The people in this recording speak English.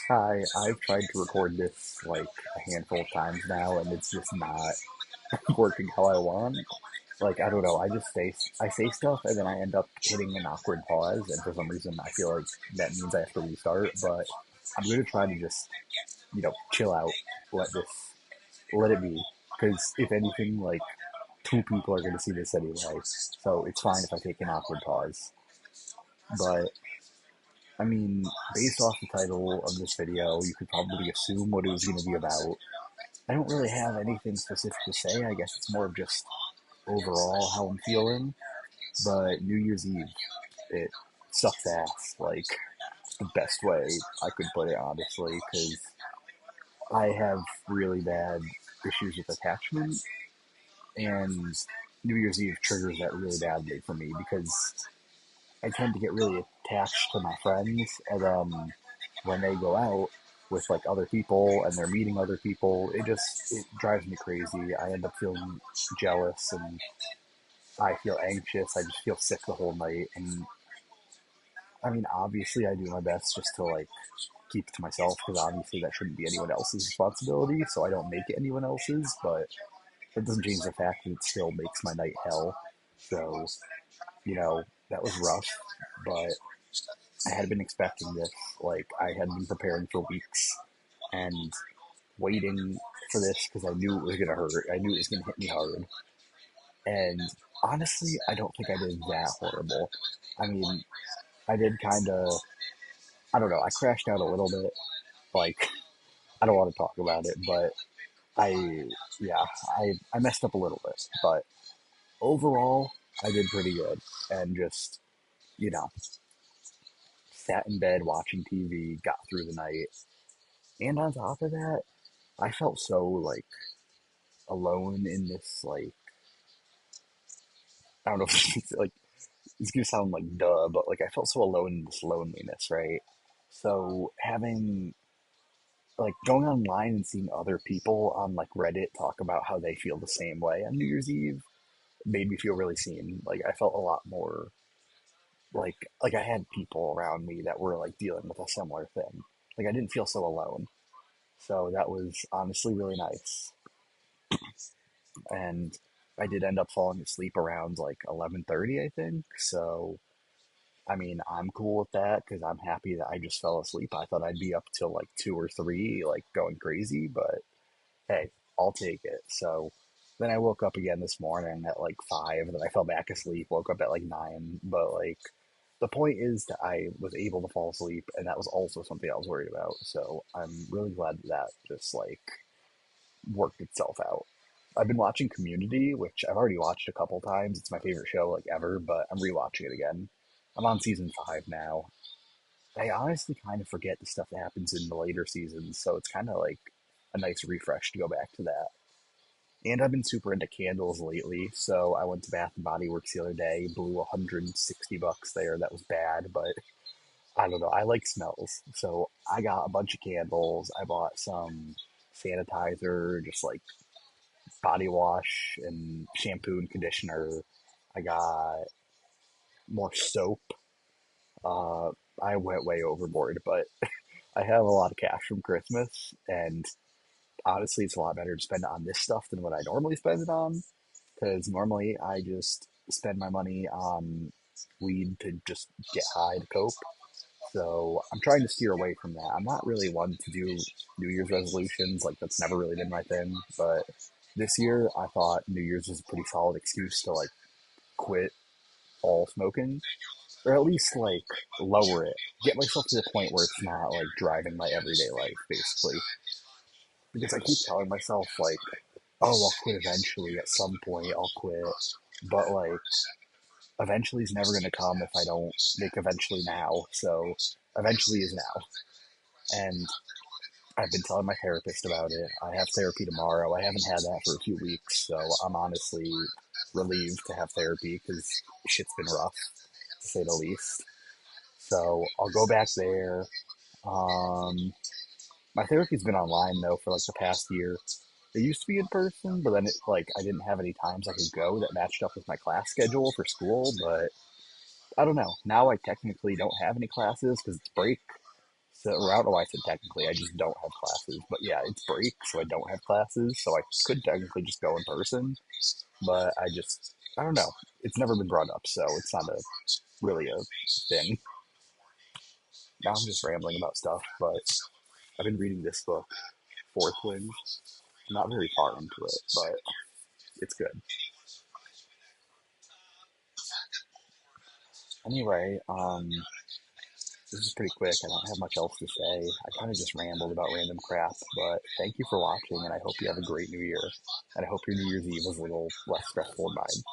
I've tried to record this like a handful of times now, and it's just not working how I want. Like I don't know, I say stuff, and then I end up hitting an awkward pause, and for some reason I feel like that means I have to restart. But I'm gonna try to just chill out, let this let it be, because if anything, like two people are gonna see this anyway, so it's fine if I take an awkward pause. But I mean, based off the title of this video, you could probably assume what it was going to be about. I don't really have anything specific to say. I guess it's more of just overall how I'm feeling. But New Year's Eve, it sucks ass. Like, the best way I could put it, honestly, because I have really bad issues with attachment, and New Year's Eve triggers that really badly for me because I tend to get really attached to my friends, and then when they go out with like other people and they're meeting other people, it drives me crazy. I end up feeling jealous and I feel anxious. I just feel sick the whole night. And I mean, obviously, I do my best just to like keep it to myself because obviously that shouldn't be anyone else's responsibility. So I don't make it anyone else's, but it doesn't change the fact that it still makes my night hell. So, that was rough, but I had been expecting this. Like, I had been preparing for weeks and waiting for this because I knew it was going to hurt. I knew it was going to hit me hard. And honestly, I don't think I did that horrible. I mean, I did kind of, I don't know, I crashed out a little bit. Like, I don't want to talk about it, but I, yeah, I messed up a little bit. But overall, I did pretty good. And just, you know, sat in bed watching TV, got through the night. And on top of that, I felt so like alone in this like I don't know if it's like it's gonna sound like duh, but like I felt so alone in this loneliness, right? So having like going online and seeing other people on like Reddit talk about how they feel the same way on New Year's Eve made me feel really seen. Like I felt a lot more like I had people around me that were like dealing with a similar thing. Like I didn't feel so alone. So that was honestly really nice. And I did end up falling asleep around like 11:30, I think. So, I mean, I'm cool with that because I'm happy that I just fell asleep. I thought I'd be up till like 2 or 3, like going crazy, but hey, I'll take it. So then I woke up again this morning at like 5, and then I fell back asleep, woke up at like 9. But like, the point is that I was able to fall asleep, and that was also something I was worried about. So I'm really glad that just like worked itself out. I've been watching Community, which I've already watched a couple times. It's my favorite show like ever, but I'm rewatching it again. I'm on season 5 now. I honestly kind of forget the stuff that happens in the later seasons, so it's kind of like a nice refresh to go back to that. And I've been super into candles lately, so I went to Bath and Body Works the other day, blew $160 there. That was bad, but I don't know. I like smells, so I got a bunch of candles. I bought some sanitizer, just like body wash and shampoo and conditioner. I got more soap. Uh, I went way overboard, but I have a lot of cash from Christmas, and honestly, it's a lot better to spend it on this stuff than what I normally spend it on. Because normally I just spend my money on weed to just get high to cope. So I'm trying to steer away from that. I'm not really one to do New Year's resolutions. Like that's never really been my thing. But this year I thought New Year's was a pretty solid excuse to like quit all smoking, or at least like lower it, get myself to the point where it's not like driving my everyday life, basically. Because I keep telling myself like, oh, I'll quit eventually. At some point, I'll quit. But like, eventually is never going to come if I don't make eventually now. So eventually is now. And I've been telling my therapist about it. I have therapy tomorrow. I haven't had that for a few weeks, so I'm honestly relieved to have therapy because shit's been rough, to say the least. So I'll go back there. Um, my therapy's been online though for like the past year. It used to be in person, but then it like I didn't have any times I could go that matched up with my class schedule for school. But I don't know. Now I technically don't have any classes because it's break, So, or I don't know why I said technically. I just don't have classes. But yeah, it's break, so I don't have classes. So I could technically just go in person. But I don't know. It's never been brought up, so it's not really a thing. Now I'm just rambling about stuff, but I've been reading this book, Fourth Wing. Not very far into it, but it's good. Anyway, this is pretty quick. I don't have much else to say. I kind of just rambled about random crap, but thank you for watching, and I hope you have a great New Year. And I hope your New Year's Eve is a little less stressful than mine.